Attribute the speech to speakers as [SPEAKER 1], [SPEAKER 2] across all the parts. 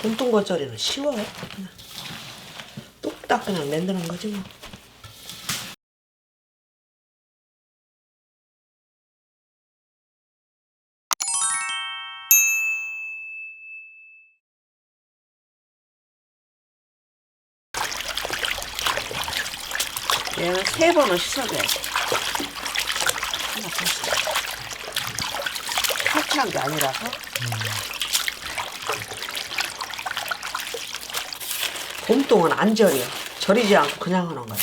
[SPEAKER 1] 봄동겉절이는 쉬워요. 그냥 뚝딱 그냥 만드는 거지 뭐. 얘는 3번은 씻어줘야지. 하나 더 씻어. 설치한 게 아니라서. 봄동은 안 절여. 절이지 않고 그냥 하는 거야.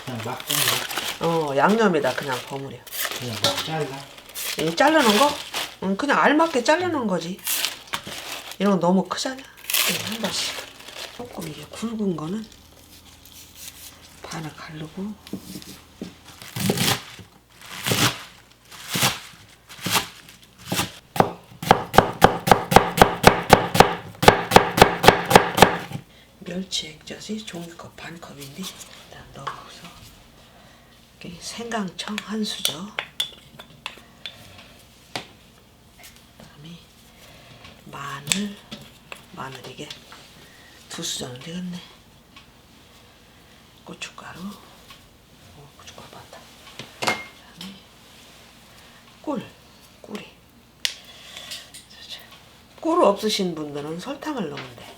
[SPEAKER 2] 그냥 막 잘라.
[SPEAKER 1] 양념에다 그냥 버무려.
[SPEAKER 2] 그냥 막 잘라.
[SPEAKER 1] 이 자르는 거? 그냥 알맞게 자르는 거지. 이런 거 너무 크잖아. 한 번씩. 조금 이게 굵은 거는 반을 가르고. 멸치 액젓이 종이컵 반컵인데 일단 넣어서 이렇게 생강청 한 수저, 그다음에 마늘 이게 2수저는 되겠네. 고춧가루, 고춧가루 많다. 그다음에 꿀이. 꿀 없으신 분들은 설탕을 넣으면 돼.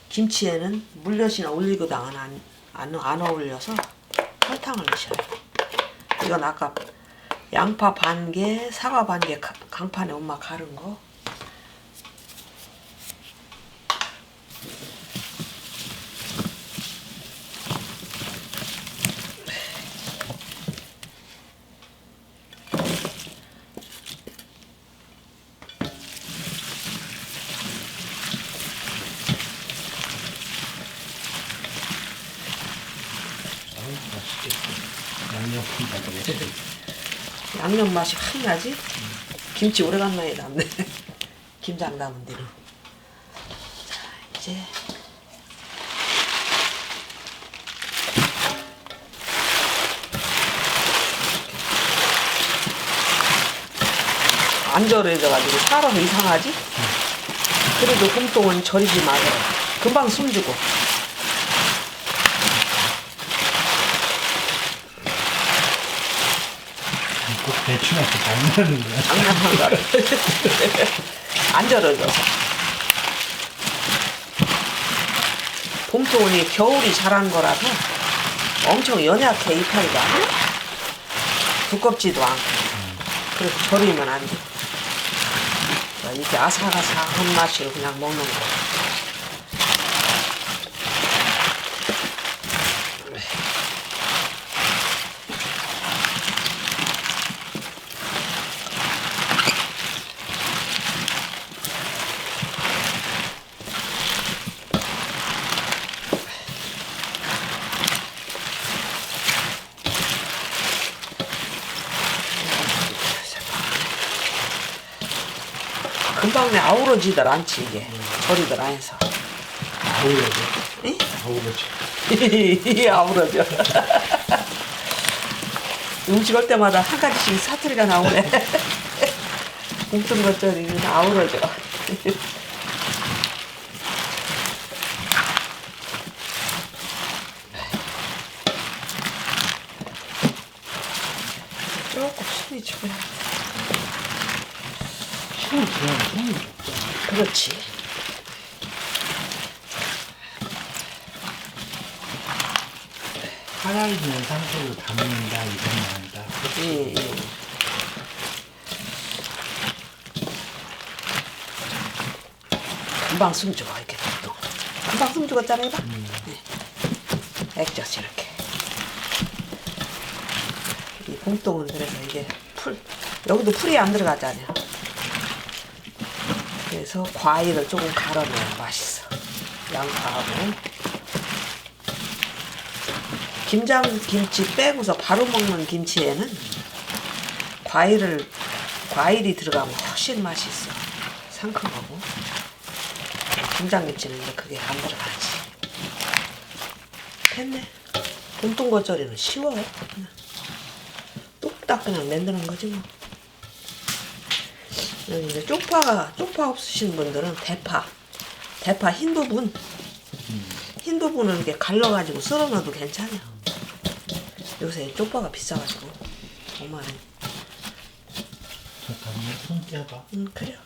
[SPEAKER 1] 김치에는 물엿이나 올리고당은 안 어울려서 설탕을 넣으셔야 돼. 이건 아까 양파 반개, 사과 반개 강판에 엄마 가른 거. 양념 맛이 확 나지? 김치 오래간만에 담네. 김장 담은 뒤로. 자, 이제 안 절여져가지고 살아서 이상하지? 그래도 봄동은 절이지 마세요. 금방 숨주고.
[SPEAKER 2] 꼭 대충해서 장난하는 거야.
[SPEAKER 1] 장난한 거를. 안 절여져서. 봄동이 겨울이 자란 거라서 엄청 연약해, 이파리가. 두껍지도 않고. 그래서 절이면 안 돼. 이렇게 아삭아삭한 맛으로 그냥 먹는 거. 금방 내 아우러지들 않지 이게. 절이들 안 해서.
[SPEAKER 2] 아우러져.
[SPEAKER 1] 응?
[SPEAKER 2] 아우러져.
[SPEAKER 1] 아우러져. 음식 할 때마다 한 가지씩 사투리가 나오네. 봄동겉절이는 아우러져. 조금 숨이 죽어야 돼.
[SPEAKER 2] 시간 지나면 손이 좋죠.
[SPEAKER 1] 그렇지.
[SPEAKER 2] 살아있는 상태로 담는다, 이건 아니다.
[SPEAKER 1] 예. 금방 숨 죽어, 이렇게. 또. 금방 숨 죽었잖아, 이봐. 네. 액젓 이렇게. 이 봄동은 그래서 이게 여기도 풀이 안 들어가잖아요. 그래서 과일을 조금 갈아내야 맛있어. 양파하고. 김장 김치 빼고서 바로 먹는 김치에는 과일이 들어가면 훨씬 맛있어. 상큼하고. 김장김치는 이제 그게 안 들어가지. 됐네. 봄동겉절이는 쉬워요. 그냥 뚝딱 그냥 만드는 거지 뭐. 여기 이제 쪽파 없으신 분들은 대파 대파 흰 부분 흰 부분을 이렇게 갈라가지고 썰어 넣어도 괜찮아요. 요새 쪽파가 비싸가지고 5만 원.
[SPEAKER 2] 잠깐만 손 떼봐.
[SPEAKER 1] 그래요.